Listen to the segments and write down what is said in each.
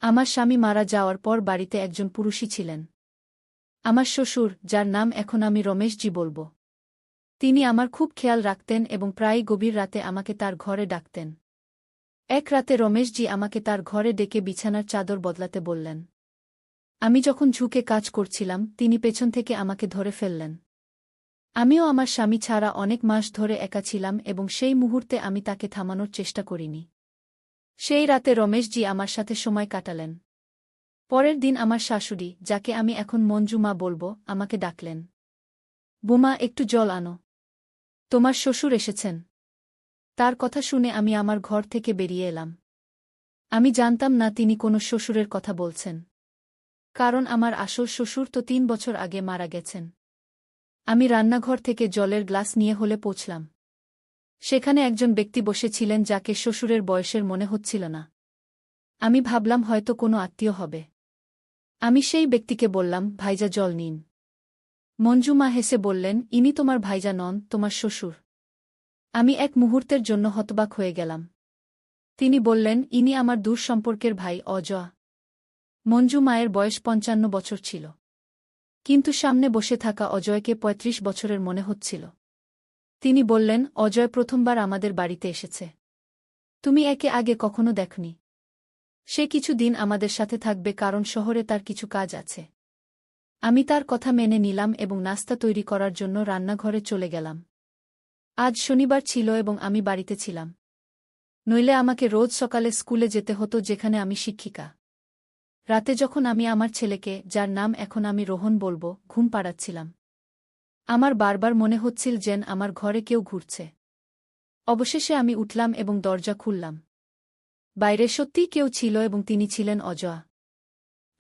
আমার স্বামী মারা যাওয়ার পর বাড়িতে একজন পুরুষই ছিলেন। আমার শ্বশুর, যার নাম এখন আমি রমেশজি বলব। তিনি আমার খুব খেয়াল রাখতেন এবং প্রায়ই গভীর রাতে আমাকে তার ঘরে ডাকতেন। এক রাতে রমেশজি আমাকে তার ঘরে ডেকে বিছানার চাদর বদলাতে বললেন। আমি যখন ঝুঁকে কাজ করছিলাম, তিনি পেছন থেকে আমাকে ধরে ফেললেন। আমিও আমার স্বামী ছাড়া অনেক মাস ধরে একা ছিলাম এবং সেই মুহূর্তে আমি তাকে থামানোর চেষ্টা করিনি। সেই রাতে রমেশজি আমার সাথে সময় কাটালেন। পরের দিন আমার শাশুড়ি, যাকে আমি এখন মঞ্জু মা বলব, আমাকে ডাকলেন। বোমা, একটু জল আনো। তোমার শ্বশুর এসেছেন। তার কথা শুনে আমি আমার ঘর থেকে বেরিয়ে এলাম। আমি জানতাম না তিনি কোনো শ্বশুরের কথা বলছেন। কারণ আমার আসল শ্বশুর তো 3 বছর আগে মারা গেছেন। আমি রান্নাঘর থেকে জলের গ্লাস নিয়ে হলে পৌঁছলাম। সেখানে একজন ব্যক্তি বসেছিলেন যাকে শ্বশুরের বয়সের মনে হচ্ছিল না। আমি ভাবলাম হয়তো কোনো আত্মীয় হবে। আমি সেই ব্যক্তিকে বললাম, ভাইজা জল নিন। মঞ্জু মা হেসে বললেন, ইনি তোমার ভাইজা নন, তোমার শ্বশুর। আমি এক মুহূর্তের জন্য হতবাক হয়ে গেলাম। তিনি বললেন, ইনি আমার দূর সম্পর্কের ভাই অজয়। মঞ্জু মায়ের বয়স 55 বছর ছিল। কিন্তু সামনে বসে থাকা অজয়কে 35 বছরের মনে হচ্ছিল। তিনি বললেন, অজয় প্রথমবার আমাদের বাড়িতে এসেছে। তুমি একে আগে কখনো দেখনি। সে কিছু দিন আমাদের সাথে থাকবে কারণ শহরে তার কিছু কাজ আছে। আমি তার কথা মেনে নিলাম এবং নাস্তা তৈরি করার জন্য রান্নাঘরে চলে গেলাম। আজ শনিবার ছিল এবং আমি বাড়িতে ছিলাম। নইলে আমাকে রোজ সকালে স্কুলে যেতে হতো, যেখানে আমি শিক্ষিকা। রাতে যখন আমি আমার ছেলেকে, যার নাম এখন আমি রোহন বলব, ঘুম পাড়াচ্ছিলাম, আমার বারবার মনে হচ্ছিল যেন আমার ঘরে কেউ ঘুরছে। অবশেষে আমি উঠলাম এবং দরজা খুললাম। বাইরে সত্যিই কেউ ছিল এবং তিনি ছিলেন অজয়।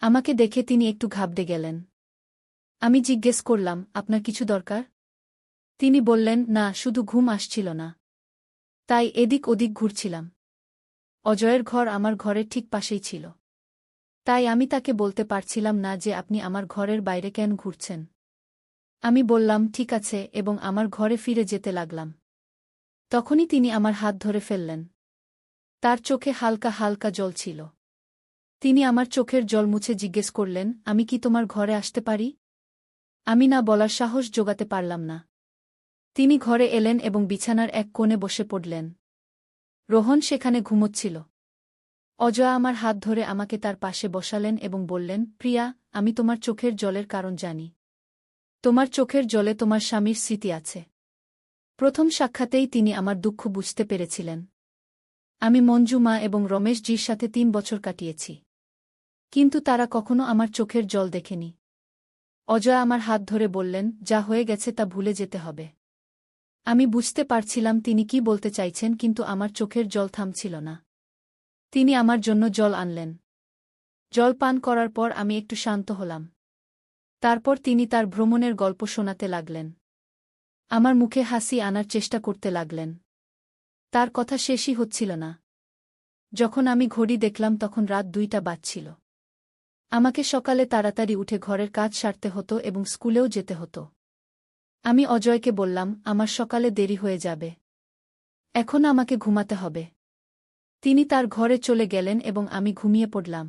আমাকে দেখে তিনি একটু ঘাবড়ে গেলেন। আমি জিজ্ঞেস করলাম, আপনার কিছু দরকার? তিনি বললেন, না, শুধু ঘুম আসছিল না, তাই এদিক ওদিক ঘুরছিলাম। অজয়ের ঘর আমার ঘরের ঠিক পাশেই ছিল। তাই আমি তাকে বলতে পারছিলাম না যে আপনি আমার ঘরের বাইরে কেন ঘুরছেন। আমি বললাম, ঠিক আছে, এবং আমার ঘরে ফিরে যেতে লাগলাম। তখনই তিনি আমার হাত ধরে ফেললেন। তার চোখে হালকা হালকা জল ছিল। তিনি আমার চোখের জল মুছে জিজ্ঞেস করলেন, আমি কি তোমার ঘরে আসতে পারি? আমি না বলার সাহস জোগাতে পারলাম না। তিনি ঘরে এলেন এবং বিছানার এক কোণে বসে পড়লেন। রোহন সেখানে ঘুমোচ্ছিল। অজয় আমার হাত ধরে আমাকে তার পাশে বসালেন এবং বললেন, প্রিয়া, আমি তোমার চোখের জলের কারণ জানি। তোমার চোখের জলে তোমার স্বামীর স্মৃতি আছে। প্রথম সাক্ষাতেই তিনি আমার দুঃখ বুঝতে পেরেছিলেন। আমি মঞ্জু মা এবং রমেশজির সাথে 3 বছর কাটিয়েছি। কিন্তু তারা কখনো আমার চোখের জল দেখেনি। অজয় আমার হাত ধরে বললেন, যা হয়ে গেছে তা ভুলে যেতে হবে। আমি বুঝতে পারছিলাম তিনি কি বলতে চাইছেন, কিন্তু আমার চোখের জল থামছিল না। তিনি আমার জন্য জল আনলেন। জল পান করার পর আমি একটু শান্ত হলাম। তারপর তিনি তার ভ্রমণের গল্প শোনাতে লাগলেন। আমার মুখে হাসি আনার চেষ্টা করতে লাগলেন। তার কথা শেষই হচ্ছিল না। যখন আমি ঘড়ি দেখলাম তখন রাত 2টা বাজছিল। আমাকে সকালে তাড়াতাড়ি উঠে ঘরের কাজ সারতে হতো এবং স্কুলেও যেতে হতো। আমি অজয়কে বললাম, আমার সকালে দেরি হয়ে যাবে। এখন আমাকে ঘুমাতে হবে। তিনি তার ঘরে চলে গেলেন এবং আমি ঘুমিয়ে পড়লাম।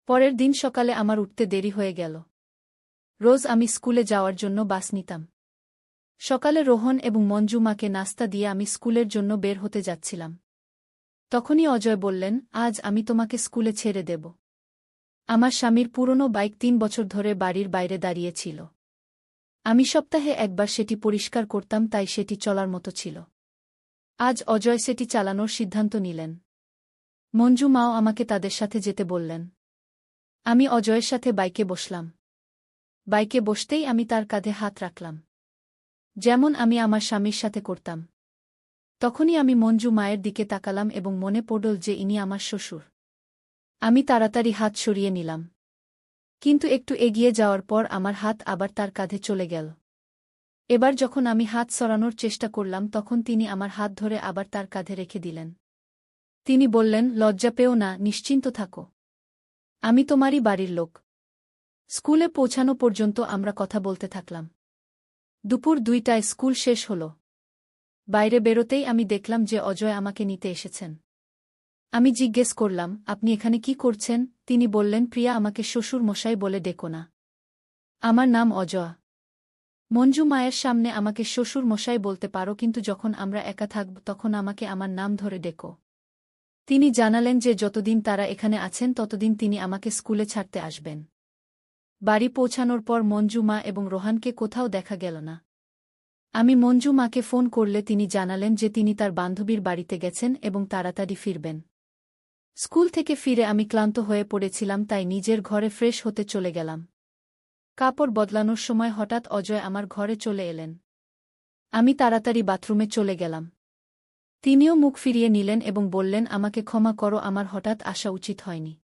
পরের দিন সকালে আমার উঠতে দেরি হয়ে গেল। রোজ আমি স্কুলে যাওয়ার জন্য বাস নিতাম। সকালে রোহন এবং মঞ্জু মাকে নাস্তা দিয়ে আমি স্কুলের জন্য বের হতে যাচ্ছিলাম। তখনই অজয় বললেন, আজ আমি তোমাকে স্কুলে ছেড়ে দেব। আমার স্বামীর পুরনো বাইক 3 বছর ধরে বাড়ির বাইরে দাঁড়িয়েছিল। আমি সপ্তাহে একবার সেটি পরিষ্কার করতাম, তাই সেটি চলার মতো ছিল। আজ অজয় সেটি চালানোর সিদ্ধান্ত নিলেন। মঞ্জু মাও আমাকে তাদের সাথে যেতে বললেন। আমি অজয়ের সাথে বাইকে বসলাম। বাইকে বসতেই আমি তার কাঁধে হাত রাখলাম, যেমন আমি আমার স্বামীর সাথে করতাম। তখনই আমি মঞ্জু মায়ের দিকে তাকালাম এবং মনে পড়ল যে ইনি আমার শ্বশুর। আমি তাড়াতাড়ি হাত সরিয়ে নিলাম। কিন্তু একটু এগিয়ে যাওয়ার পর আমার হাত আবার তার কাঁধে চলে গেল। এবার যখন আমি হাত সরানোর চেষ্টা করলাম তখন তিনি আমার হাত ধরে আবার তার কাঁধে রেখে দিলেন। তিনি বললেন, লজ্জা পেও না, নিশ্চিন্ত থাকো। আমি তোমারই বাড়ির লোক। স্কুলে পৌঁছানো পর্যন্ত আমরা কথা বলতে থাকলাম। দুপুর 2টায় স্কুল শেষ হল। বাইরে বেরোতেই আমি দেখলাম যে অজয় আমাকে নিতে এসেছেন। আমি জিজ্ঞেস করলাম, আপনি এখানে কি করছেন? তিনি বললেন, প্রিয়া, আমাকে শ্বশুর মশাই বলে ডেকো না। আমার নাম অজয়। মঞ্জু মায়ের সামনে আমাকে শ্বশুর মশাই বলতে পারো, কিন্তু যখন আমরা একা থাকব তখন আমাকে আমার নাম ধরে ডেকো। তিনি জানালেন যে যতদিন তারা এখানে আছেন ততদিন তিনি আমাকে স্কুলে ছাড়তে আসবেন। বাড়ি পৌঁছানোর পর মঞ্জু মা এবং রোহানকে কোথাও দেখা গেল না। আমি মঞ্জু মাকে ফোন করলে তিনি জানালেন যে তিনি তার বান্ধবীর বাড়িতে গেছেন এবং তাড়াতাড়ি ফিরবেন। স্কুল থেকে ফিরে আমি ক্লান্ত হয়ে পড়েছিলাম, তাই নিজের ঘরে ফ্রেশ হতে চলে গেলাম। কাপড় বদলানোর সময় হঠাৎ অজয় আমার ঘরে চলে এলেন। আমি তাড়াতাড়ি বাথরুমে চলে গেলাম। তিনিও মুখ ফিরিয়ে নিলেন এবং বললেন, আমাকে ক্ষমা করো, আমার হঠাৎ আসা উচিত হয়নি।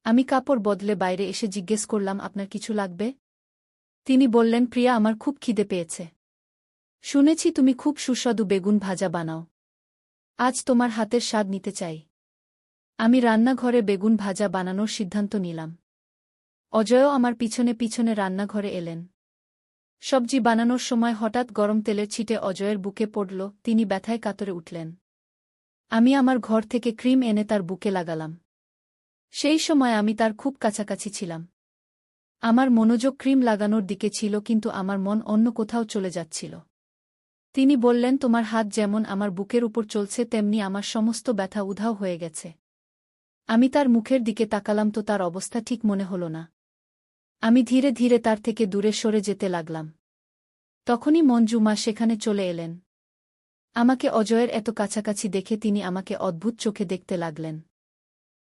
আমি কাপড় বদলে বাইরে এসে জিজ্ঞেস করলাম, আপনার কিছু লাগবে? তিনি বললেন, প্রিয়া, আমার খুব খিদে পেয়েছে। শুনেছি তুমি খুব সুস্বাদু বেগুন ভাজা বানাও। আজ তোমার হাতের স্বাদ নিতে চাই। আমি রান্নাঘরে বেগুন ভাজা বানানোর সিদ্ধান্ত নিলাম। অজয়ও আমার পিছনে পিছনে রান্নাঘরে এলেন। সবজি বানানোর সময় হঠাৎ গরম তেলের ছিটে অজয়ের বুকে পড়ল, তিনি ব্যথায় কাতরে উঠলেন। আমি আমার ঘর থেকে ক্রিম এনে তার বুকে লাগালাম। সেই সময় আমি তার খুব কাছাকাছি ছিলাম। আমার মনোযোগ ক্রিম লাগানোর দিকে ছিল, কিন্তু আমার মন অন্য কোথাও চলে যাচ্ছিল। তিনি বললেন, তোমার হাত যেমন আমার বুকের উপর চলছে তেমনি আমার সমস্ত ব্যথা উধাও হয়ে গেছে। আমি তার মুখের দিকে তাকালাম তো তার অবস্থা ঠিক মনে হল না। আমি ধীরে ধীরে তার থেকে দূরে সরে যেতে লাগলাম। তখনই মঞ্জু মা সেখানে চলে এলেন। আমাকে অজয়ের এত কাছাকাছি দেখে তিনি আমাকে অদ্ভুত চোখে দেখতে লাগলেন।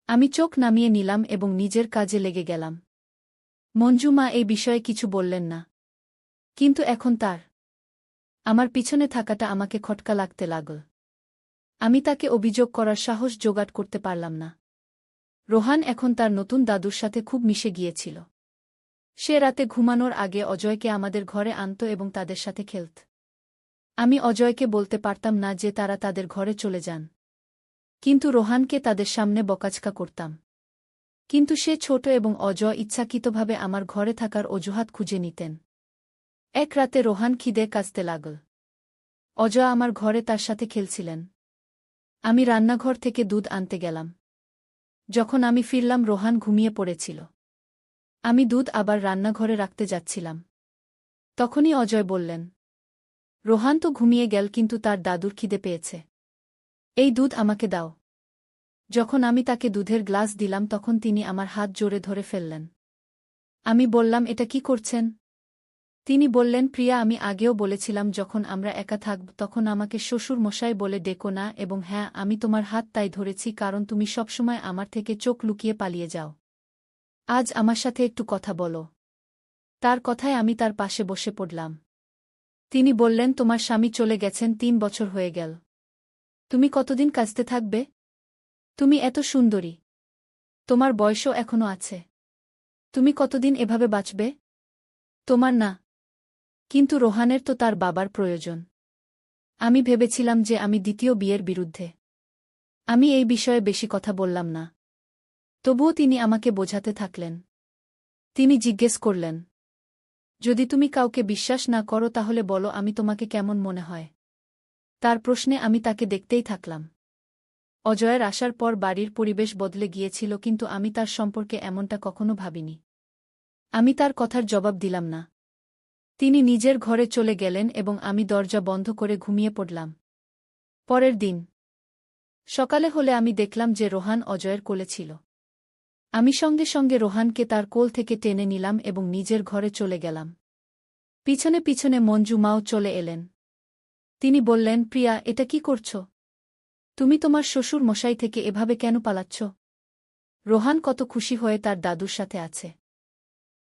আমি চোখ নামিয়ে নিলাম এবং নিজের কাজে লেগে গেলাম। মঞ্জু মা এই বিষয়ে কিছু বললেন না। কিন্তু এখন তার আমার পিছনে থাকাটা আমাকে খটকা লাগতে লাগল। আমি তাকে অভিযোগ করার সাহস জোগাড় করতে পারলাম না। রোহান এখন তার নতুন দাদুর সাথে খুব মিশে গিয়েছিল। সে রাতে ঘুমানোর আগে অজয়কে আমাদের ঘরে আনত এবং তাদের সাথে খেলত। আমি অজয়কে বলতে পারতাম না যে তারা তাদের ঘরে চলে যান, কিন্তু রোহানকে তাদের সামনে বকাঝকা করতাম। কিন্তু সে ছোট এবং অজয় ইচ্ছাকৃতভাবে আমার ঘরে থাকার অজুহাত খুঁজে নিতেন। এক রাতে রোহান খিদে কাঁদতে লাগল। অজয় আমার ঘরে তার সাথে খেলছিলেন। আমি রান্নাঘর থেকে দুধ আনতে গেলাম। যখন আমি ফিরলাম রোহান ঘুমিয়ে পড়েছিল। আমি দুধ আবার রান্নাঘরে রাখতে যাচ্ছিলাম। তখনই অজয় বললেন, রোহান তো ঘুমিয়ে গেল, কিন্তু তার দাদুর খিদে পেয়েছে। এই দুধ আমাকে দাও। যখন আমি তাকে দুধের গ্লাস দিলাম তখন তিনি আমার হাত জোরে ধরে ফেললেন। আমি বললাম, এটা কি করছেন? তিনি বললেন, প্রিয়া, আমি আগেও বলেছিলাম যখন আমরা একা থাকব তখন আমাকে শ্বশুর মশাই বলে ডেকো না, এবং হ্যাঁ, আমি তোমার হাত তাই ধরেছি কারণ তুমি সবসময় আমার থেকে চোখ লুকিয়ে পালিয়ে যাও। আজ আমার সাথে একটু কথা বলো। তার কথায় আমি তার পাশে বসে পড়লাম। তিনি বললেন, তোমার স্বামী চলে গেছেন 3 বছর হয়ে গেল। তুমি কতদিন কাঁদতে থাকবে? তুমি এত সুন্দরী। তোমার বয়সও এখনো আছে। তুমি কতদিন এভাবে বাঁচবে? তোমার না, কিন্তু রোহানের তো তার বাবার প্রয়োজন। আমি ভেবেছিলাম যে আমি দ্বিতীয় বিয়ের বিরুদ্ধে। আমি এই বিষয়ে বেশি কথা বললাম না। তবুও তিনি আমাকে বোঝাতে থাকলেন। তিনি জিজ্ঞেস করলেন, যদি তুমি কাউকে বিশ্বাস না করো তাহলে বলো আমি তোমাকে কেমন মনে হয়। তার প্রশ্নে আমি তাকে দেখতেই থাকলাম। অজয়ের আসার পর বাড়ির পরিবেশ বদলে গিয়েছিল, কিন্তু আমি তার সম্পর্কে এমনটা কখনো ভাবিনি। আমি তার কথার জবাব দিলাম না। তিনি নিজের ঘরে চলে গেলেন এবং আমি দরজা বন্ধ করে ঘুমিয়ে পড়লাম। পরের দিন সকালে হলে আমি দেখলাম যে রোহান অজয়ের কোলে ছিল। আমি সঙ্গে সঙ্গে রোহানকে তার কোল থেকে টেনে নিলাম এবং নিজের ঘরে চলে গেলাম। পিছনে পিছনে মঞ্জু মাও চলে এলেন। তিনি বললেন, প্রিয়া, এটা কি করছ? তুমি তোমার শ্বশুর মশাই থেকে এভাবে কেন পালাচ্ছ? রোহান কত খুশি হয়ে তার দাদুর সাথে আছে।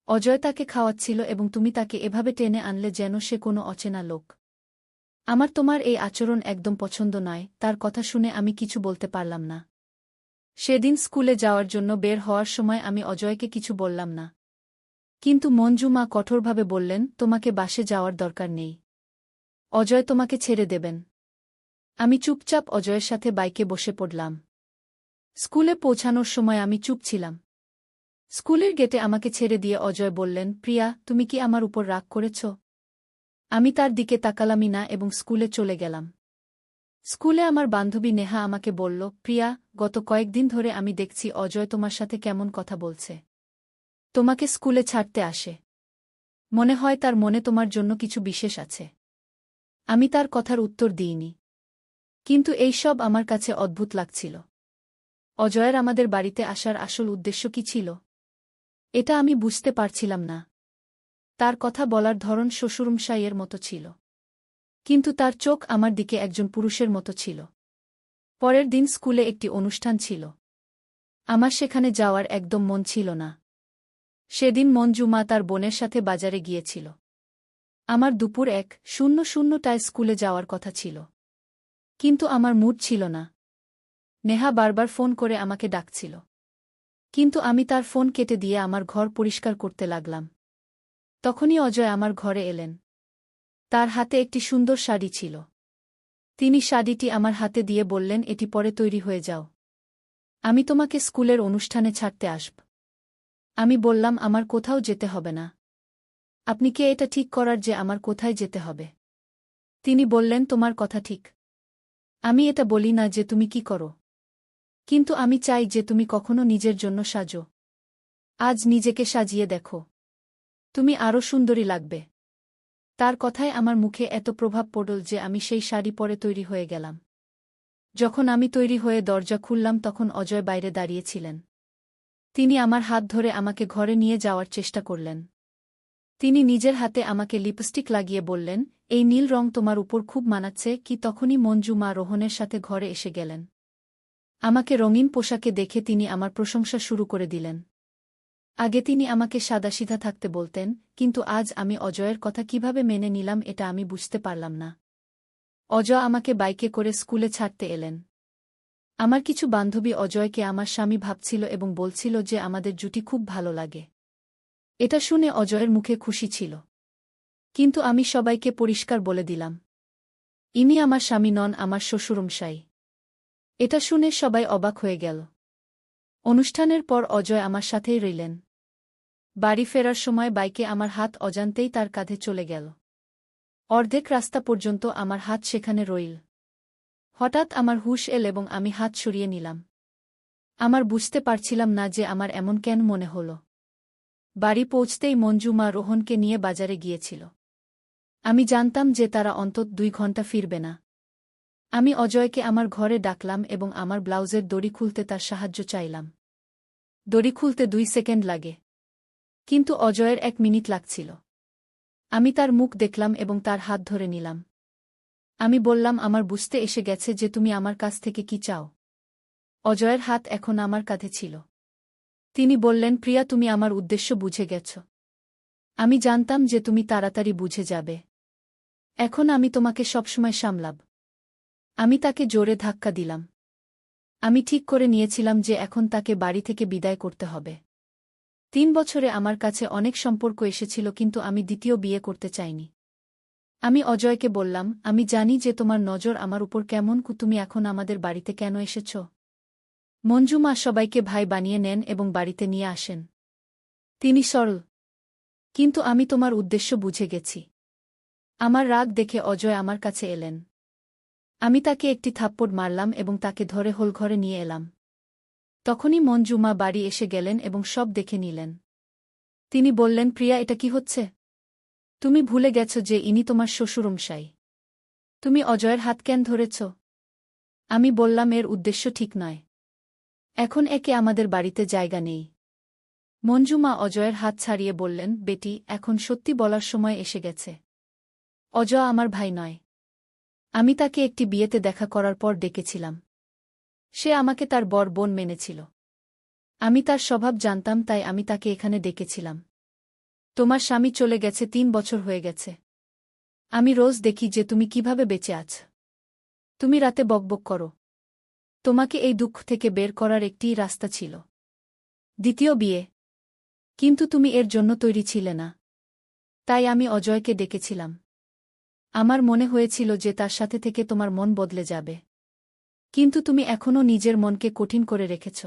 অজয় তাকে খাওয়াচ্ছিল এবং তুমি তাকে এভাবে টেনে আনলে যেন সে কোনো অচেনা লোক। আমার তোমার এই আচরণ একদম পছন্দ নয়। তার কথা শুনে আমি কিছু বলতে পারলাম না। সেদিন স্কুলে যাওয়ার জন্য বের হওয়ার সময় আমি অজয়কে কিছু বললাম না। কিন্তু মঞ্জু মা কঠোরভাবে বললেন, তোমাকে বাসে যাওয়ার দরকার নেই। অজয় তোমাকে ছেড়ে দেবেন। আমি চুপচাপ অজয়ের সাথে বাইকে বসে পড়লাম। স্কুলে পৌঁছানোর সময় আমি চুপ ছিলাম। স্কুলের গেটে আমাকে ছেড়ে দিয়ে অজয় বললেন, প্রিয়া, তুমি কি আমার উপর রাগ করেছ? আমি তার দিকে তাকালামই না এবং স্কুলে চলে গেলাম। স্কুলে আমার বান্ধবী নেহা আমাকে বলল, প্রিয়া, গত কয়েকদিন ধরে আমি দেখছি অজয় তোমার সাথে কেমন কথা বলছে। তোমাকে স্কুলে ছাড়তে আসে। মনে হয় তার মনে তোমার জন্য কিছু বিশেষ আছে। আমি তার কথার উত্তর দিইনি। কিন্তু এই সব আমার কাছে অদ্ভুত লাগছিল। অজয়ের আমাদের বাড়িতে আসার আসল উদ্দেশ্য কি ছিল? এটা আমি বুঝতে পারছিলাম না। তার কথা বলার ধরন শ্বশুরমশাইয়ের মতো ছিল। কিন্তু তার চোখ আমার দিকে একজন পুরুষের মতো ছিল। পরের দিন স্কুলে একটি অনুষ্ঠান ছিল। আমার সেখানে যাওয়ার একদম মন ছিল না। সেদিন মঞ্জু মা তার বোনের সাথে বাজারে গিয়েছিল। আমার দুপুর 1:00টায় স্কুলে যাওয়ার কথা ছিল। কিন্তু আমার মুড ছিল না। নেহা বারবার ফোন করে আমাকে ডাকছিল। কিন্তু আমি তার ফোন কেটে দিয়ে আমার ঘর পরিষ্কার করতে লাগলাম। তখনই অজয় আমার ঘরে এলেন। তার হাতে একটি সুন্দর শাড়ি ছিল। তিনি শাড়িটি আমার হাতে দিয়ে বললেন, এটি পরে তৈরি হয়ে যাও। আমি তোমাকে স্কুলের অনুষ্ঠানে ছাড়তে আসব। আমি বললাম, আমার কোথাও যেতে হবে না। আপনি কে এটা ঠিক করার যে আমার কোথায় যেতে হবে? তিনি বললেন, তোমার কথা ঠিক। আমি এটা বলি না যে তুমি কি করো। কিন্তু আমি চাই যে তুমি কখনো নিজের জন্য সাজো। আজ নিজেকে সাজিয়ে দেখো। তুমি আরও সুন্দরী লাগবে। তার কথায় আমার মুখে এত প্রভাব পড়ল যে আমি সেই শাড়ি পরে তৈরি হয়ে গেলাম। যখন আমি তৈরি হয়ে দরজা খুললাম তখন অজয় বাইরে দাঁড়িয়েছিলেন। তিনি আমার হাত ধরে আমাকে ঘরে নিয়ে যাওয়ার চেষ্টা করলেন। তিনি নিজের হাতে আমাকে লিপস্টিক লাগিয়ে বললেন, এই নীল রং তোমার উপর খুব মানাচ্ছে কি। তখনই মঞ্জু মা রোহনের সাথে ঘরে এসে গেলেন। আমাকে রঙিন পোশাকে দেখে তিনি আমার প্রশংসা শুরু করে দিলেন। আগে তিনি আমাকে সাদাসিধা থাকতে বলতেন, কিন্তু আজ আমি অজয়ের কথা কিভাবে মেনে নিলাম এটা আমি বুঝতে পারলাম না। অজয় আমাকে বাইকে করে স্কুলে ছাড়তে এলেন। আমার কিছু বান্ধবী অজয়কে আমার স্বামী ভাবছিল এবং বলছিল যে আমাদের জুটি খুব ভালো লাগে। এটা শুনে অজয়ের মুখে খুশি ছিল। কিন্তু আমি সবাইকে পরিষ্কার বলে দিলাম, ইনি আমার স্বামী নন, আমার শ্বশুরমশাই। এটা শুনে সবাই অবাক হয়ে গেল। অনুষ্ঠানের পর অজয় আমার সাথেই রইলেন। বাড়ি ফেরার সময় বাইকে আমার হাত অজান্তেই তার কাঁধে চলে গেল। অর্ধেক রাস্তা পর্যন্ত আমার হাত সেখানে রইল। হঠাৎ আমার হুঁশ এল এবং আমি হাত সরিয়ে নিলাম। আমার বুঝতে পারছিলাম না যে আমার এমন কেন মনে হল। বাড়ি পৌঁছতেই মঞ্জু মা রোহনকে নিয়ে বাজারে গিয়েছিল। আমি জানতাম যে তারা অন্তত 2 ঘন্টা ফিরবে না। আমি অজয়কে আমার ঘরে ডাকলাম এবং আমার ব্লাউজের দড়ি খুলতে তার সাহায্য চাইলাম। দড়ি খুলতে 2 সেকেন্ড লাগে। কিন্তু অজয়ের 1 মিনিট লাগছিল। আমি তার মুখ দেখলাম এবং তার হাত ধরে নিলাম। আমি বললাম, আমার বুঝতে এসে গেছে যে তুমি আমার কাছ থেকে কি চাও। অজয়ের হাত এখন আমার কাঁধে ছিল। তিনি বললেন, প্রিয়া, তুমি আমার উদ্দেশ্য বুঝে গেছ। আমি জানতাম যে তুমি তাড়াতাড়ি বুঝে যাবে। এখন আমি তোমাকে সবসময় সামলাব। আমি তাকে জোরে ধাক্কা দিলাম। আমি ঠিক করে নিয়েছিলাম যে এখন তাকে বাড়ি থেকে বিদায় করতে হবে। 3 বছরে আমার কাছে অনেক সম্পর্ক এসেছিল, কিন্তু আমি দ্বিতীয় বিয়ে করতে চাইনি। আমি অজয়কে বললাম, আমি জানি যে তোমার নজর আমার উপর কেমন, তুমি এখন আমাদের বাড়িতে কেন এসেছ? মঞ্জু মা সবাইকে ভাই বানিয়ে নেন এবং বাড়িতে নিয়ে আসেন। তিনি সরল। কিন্তু আমি তোমার উদ্দেশ্য বুঝে গেছি। আমার রাগ দেখে অজয় আমার কাছে এলেন। আমি তাকে একটি থাপ্পড় মারলাম এবং তাকে ধরে হোলঘরে নিয়ে এলাম। তখনই মঞ্জু মা বাড়ি এসে গেলেন এবং সব দেখে নিলেন। তিনি বললেন, প্রিয়া, এটা কি হচ্ছে? তুমি ভুলে গেছ যে ইনি তোমার শ্বশুরমশাই। তুমি অজয়ের হাত কেন ধরেছ? আমি বললাম, এর উদ্দেশ্য ঠিক নয়। এখন একে আমাদের বাড়িতে জায়গা নেই। মঞ্জু মা অজয়ের হাত ছাড়িয়ে বললেন, বেটি, এখন সত্যি বলার সময় এসে গেছে। অজয় আমার ভাই নয়। আমি তাকে একটি বিয়েতে দেখা করার পর ডেকেছিলাম। সে আমাকে তার বর বোন মেনেছিল। আমি তার স্বভাব জানতাম, তাই আমি তাকে এখানে ডেকেছিলাম। তোমার স্বামী চলে গেছে, 3 বছর হয়ে গেছে। আমি রোজ দেখি যে তুমি কিভাবে বেঁচে আছ। তুমি রাতে বকবক করো। তোমাকে এই দুঃখ থেকে বের করার একটিই রাস্তা ছিল, দ্বিতীয় বিয়ে। কিন্তু তুমি এর জন্য তৈরি ছিলে না। তাই আমি অজয়কে ডেকেছিলাম। আমার মনে হয়েছিল যে তার সাথে থেকে তোমার মন বদলে যাবে। কিন্তু তুমি এখনও নিজের মনকে কঠিন করে রেখেছ।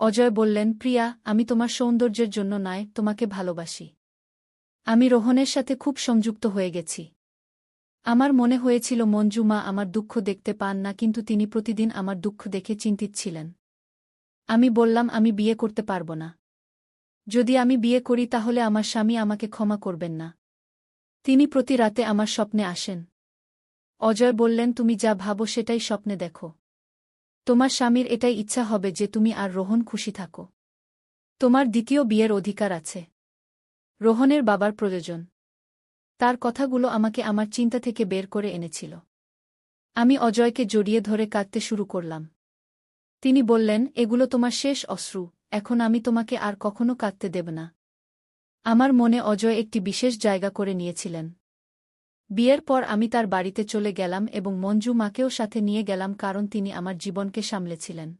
অজয় বললেন, প্রিয়া, আমি তোমার সৌন্দর্যের জন্য নয়, তোমাকে ভালোবাসি। আমি রোহনের সাথে খুব সংযুক্ত হয়ে গেছি। আমার মনে হয়েছিল মঞ্জু মা আমার দুঃখ দেখতে পান না, কিন্তু তিনি প্রতিদিন আমার দুঃখ দেখে চিন্তিত ছিলেন। আমি বললাম, আমি বিয়ে করতে পারব না। যদি আমি বিয়ে করি তাহলে আমার স্বামী আমাকে ক্ষমা করবেন না। তিনি প্রতি রাতে আমার স্বপ্নে আসেন। অজয় বললেন, তুমি যা ভাবো সেটাই স্বপ্নে দেখো। তোমার স্বামীর এটাই ইচ্ছা হবে যে তুমি আর রোহন খুশি থাকো। তোমার দ্বিতীয় বিয়ের অধিকার আছে। রোহনের বাবার প্রয়োজন। তার কথাগুলো আমাকে আমার চিন্তা থেকে বের করে এনেছিল। আমি অজয়কে জড়িয়ে ধরে কাঁদতে শুরু করলাম। তিনি বললেন, এগুলো তোমার শেষ অশ্রু, এখন আমি তোমাকে আর কখনো কাঁদতে দেব না। আমার মনে অজয় একটি বিশেষ জায়গা করে নিয়েছিলেন। বিয়ের পর আমি তার বাড়িতে চলে গেলাম এবং মঞ্জু মাকেও সাথে নিয়ে গেলাম, কারণ তিনি আমার জীবনকে সামলেছিলেন।